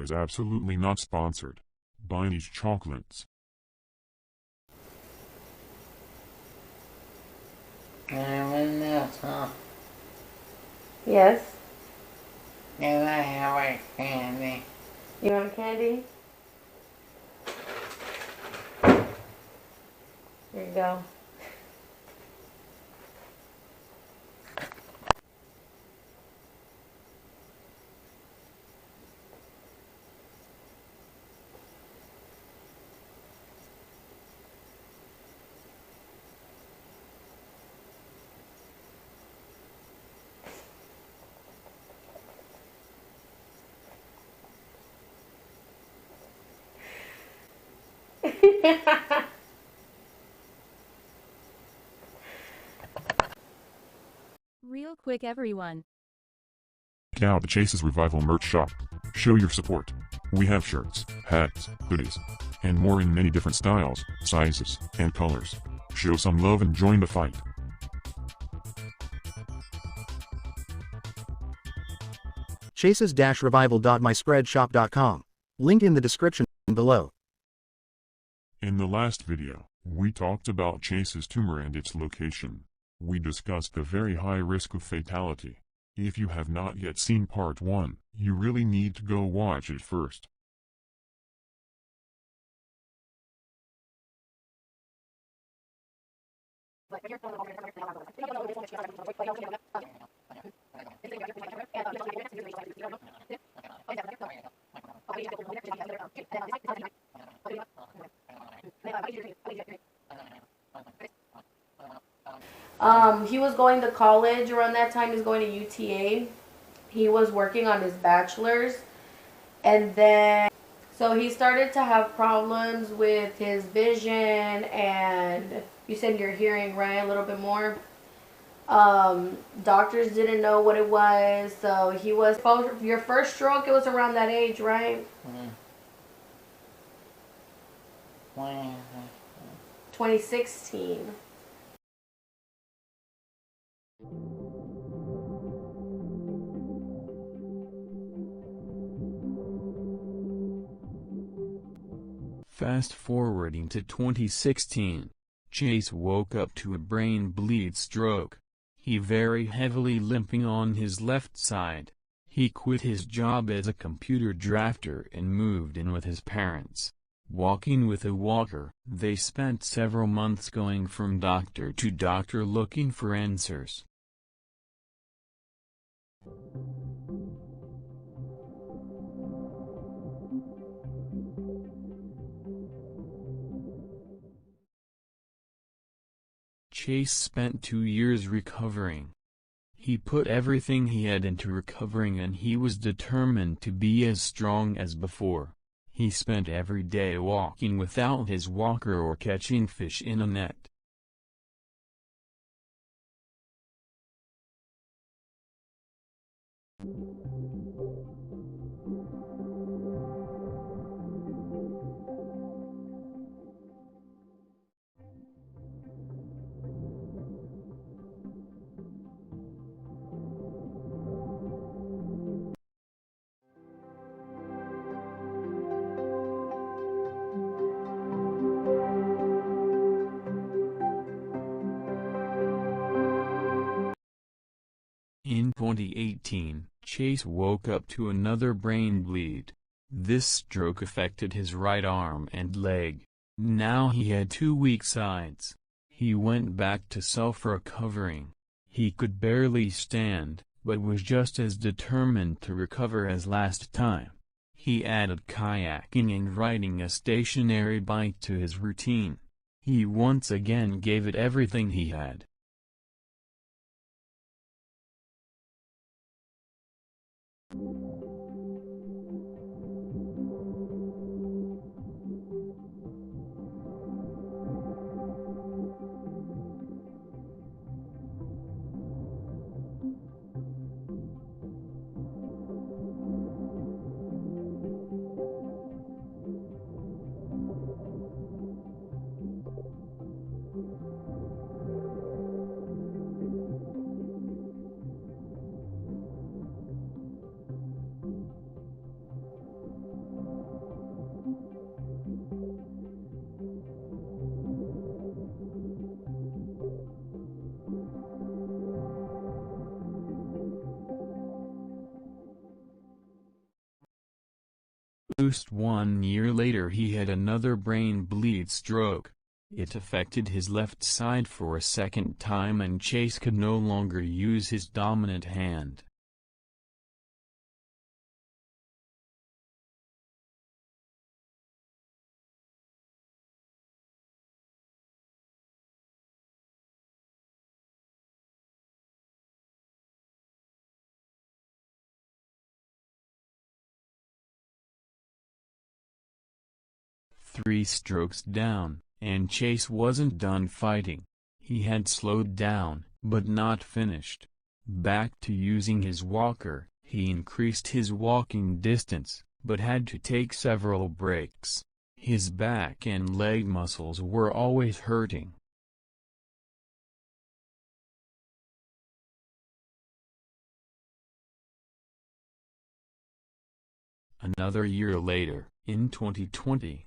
is absolutely not sponsored by these chocolates. Yes? Can I have a candy? You want candy? Here you go. Real quick everyone. Check out the Chase's Revival merch shop. Show your support. We have shirts, hats, hoodies, and more in many different styles, sizes, and colors. Show some love and join the fight. Chaces-revival.myspreadshop.com. Link in the description below. In the last video, we talked about Chase's tumor and its location. We discussed the very high risk of fatality. If you have not yet seen part 1, you really need to go watch it first. He was going to college around that time. He was going to UTA. He was working on his bachelor's, and then so he started to have problems with his vision, and you said your hearing, right? A little bit more. Doctors didn't know what it was, so he was your first stroke. It was around that age, right? 2016. Fast forwarding to 2016, Chase woke up to a brain bleed stroke. He very heavily limping on his left side. He quit his job as a computer drafter and moved in with his parents. Walking with a walker, they spent several months going from doctor to doctor looking for answers. Chase spent 2 years recovering. He put everything he had into recovering, and he was determined to be as strong as before. He spent every day walking without his walker or catching fish in a net. In 2018, Chase woke up to another brain bleed. This stroke affected his right arm and leg. Now he had 2 weak sides. He went back to self-recovering. He could barely stand, but was just as determined to recover as last time. He added kayaking and riding a stationary bike to his routine. He once again gave it everything he had. Just 1 year later he had another brain bleed stroke. It affected his left side for a second time and Chase could no longer use his dominant hand. Three strokes down, and Chase wasn't done fighting. He had slowed down, but not finished. Back to using his walker, he increased his walking distance, but had to take several breaks. His back and leg muscles were always hurting. Another year later, in 2020,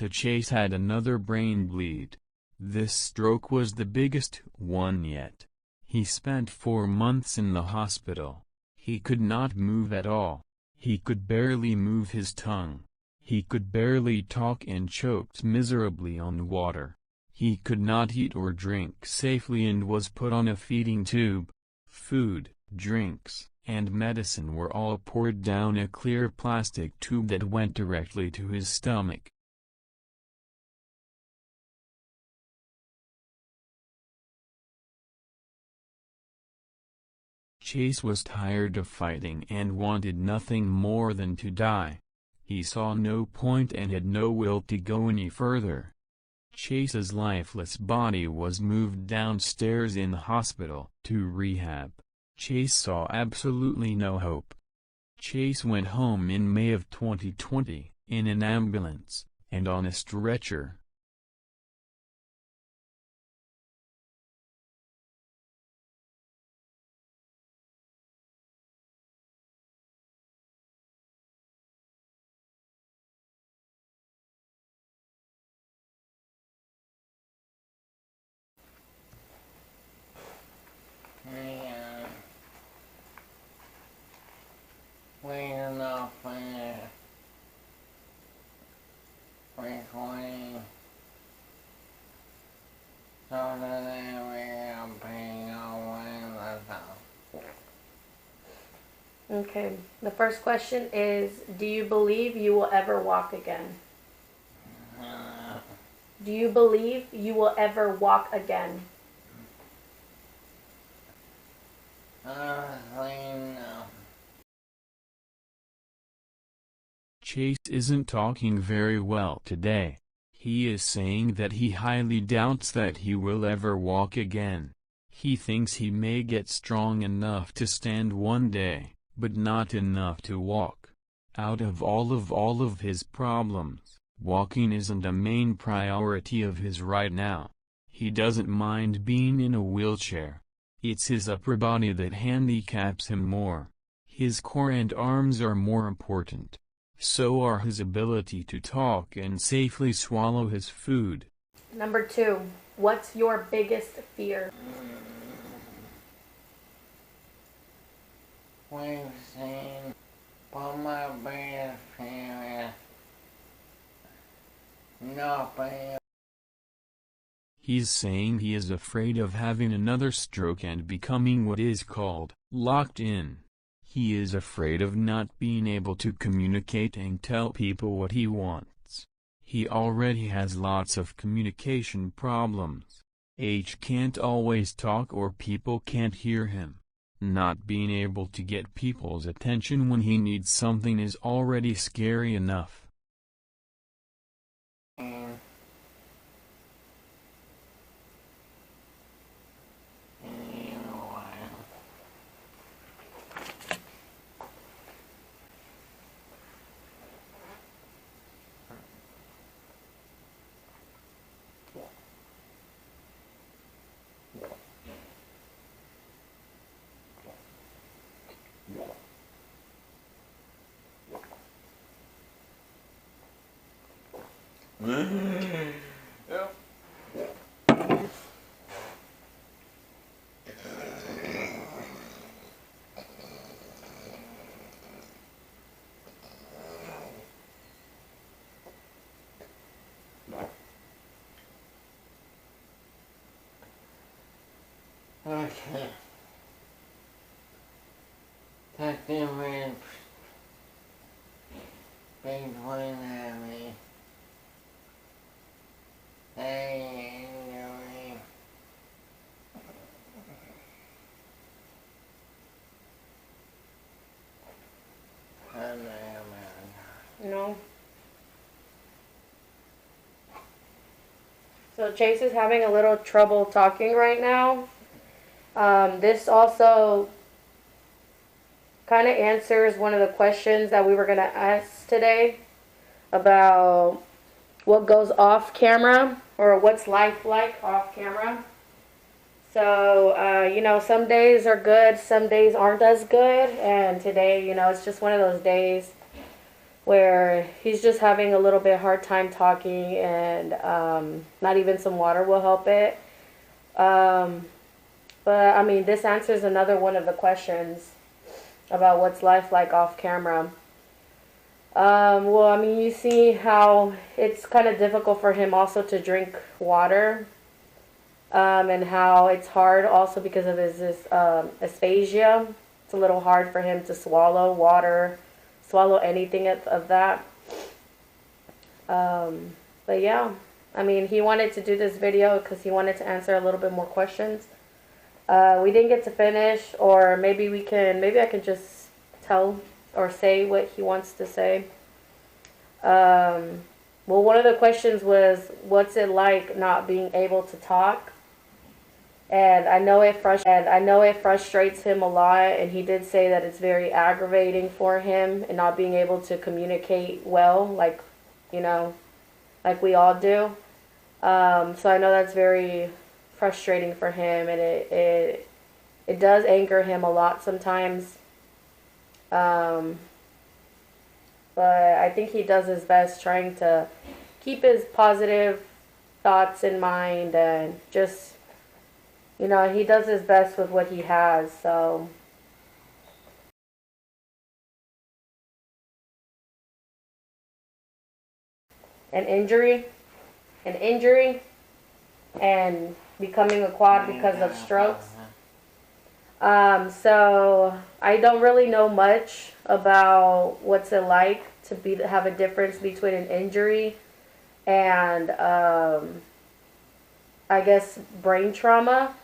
Chase had another brain bleed. This stroke was the biggest one yet. He spent 4 months in the hospital. He could not move at all. He could barely move his tongue. He could barely talk and choked miserably on water. He could not eat or drink safely and was put on a feeding tube. Food, drinks, and medicine were all poured down a clear plastic tube that went directly to his stomach. Chase was tired of fighting and wanted nothing more than to die. He saw no point and had no will to go any further. Chase's lifeless body was moved downstairs in the hospital to rehab. Chase saw absolutely no hope. Chase went home in May of 2020, in an ambulance, and on a stretcher. Waiting off recording so that I'm paying on myself. Okay, the first question is, do you believe you will ever walk again? Do you believe you will ever walk again? Honestly, no. Chase isn't talking very well today. He is saying that he highly doubts that he will ever walk again. He thinks he may get strong enough to stand one day, but not enough to walk. Out of all of his problems, walking isn't a main priority of his right now. He doesn't mind being in a wheelchair. It's his upper body that handicaps him more. His core and arms are more important. So are his ability to talk and safely swallow his food. Number 2, what's your biggest fear? We've seen, but my biggest fear is not being. He's saying he is afraid of having another stroke and becoming what is called locked in. He is afraid of not being able to communicate and tell people what he wants. He already has lots of communication problems. H can't always talk or people can't hear him. Not being able to get people's attention when he needs something is already scary enough. Okay. The difference between having an injury and No. So Chase is having a little trouble talking right now. This also kind of answers one of the questions that we were going to ask today about what goes off camera or what's life like off camera. So, you know, some days are good, some days aren't as good, and today, you know, it's just one of those days where he's just having a little bit hard time talking, and not even some water will help it. But, I mean, this answers another one of the questions about what's life like off camera. Well, I mean, you see how it's kind of difficult for him also to drink water. And how it's hard also because of his dysphagia. It's a little hard for him to swallow water, swallow anything of that. But yeah, I mean, he wanted to do this video because he wanted to answer a little bit more questions. We didn't get to finish, or maybe I can just tell or say what he wants to say. Well, one of the questions was, what's it like not being able to talk? And I know it frustrates him a lot, and he did say that it's very aggravating for him and not being able to communicate well, like, you know, like we all do. So I know that's very frustrating for him, and it does anger him a lot sometimes. But I think he does his best trying to keep his positive thoughts in mind, and just, you know, he does his best with what he has, so. An injury, and becoming a quad because of strokes. So I don't really know much about what's it like to have a difference between an injury and, I guess, brain trauma.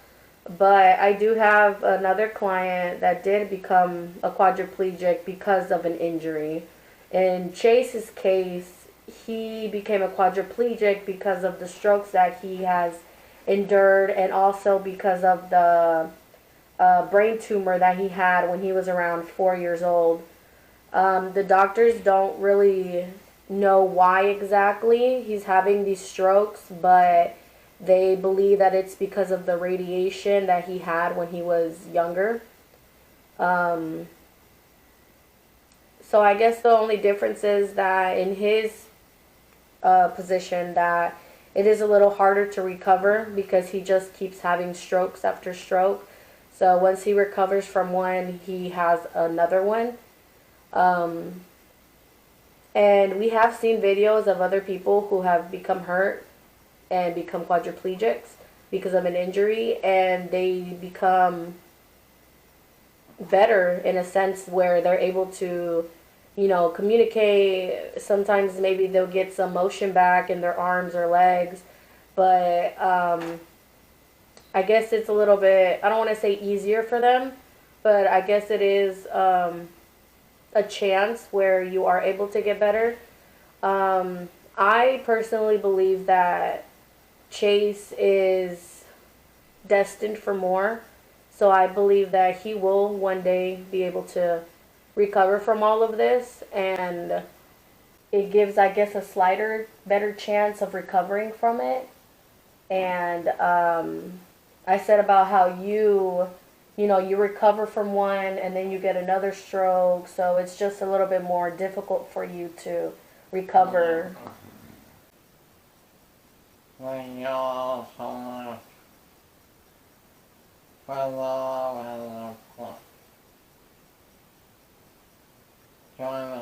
But I do have another client that did become a quadriplegic because of an injury. In Chase's case, he became a quadriplegic because of the strokes that he has endured, and also because of the brain tumor that he had when he was around 4 years old. The doctors don't really know why exactly he's having these strokes, but they believe that it's because of the radiation that he had when he was younger. So I guess the only difference is that in his position, that it is a little harder to recover because he just keeps having strokes after stroke. So once he recovers from one, he has another one. And we have seen videos of other people who have become hurt and become quadriplegics because of an injury, and they become better in a sense where they're able to, you know, communicate. Sometimes maybe they'll get some motion back in their arms or legs, but I guess it's a little bit, I don't want to say easier for them, but I guess it is a chance where you are able to get better. I personally believe that Chase is destined for more, so I believe that he will one day be able to recover from all of this, and it gives, I guess, a slighter, better chance of recovering from it. And I said about how you know, you recover from one and then you get another stroke, so it's just a little bit more difficult for you to recover. When you also follow join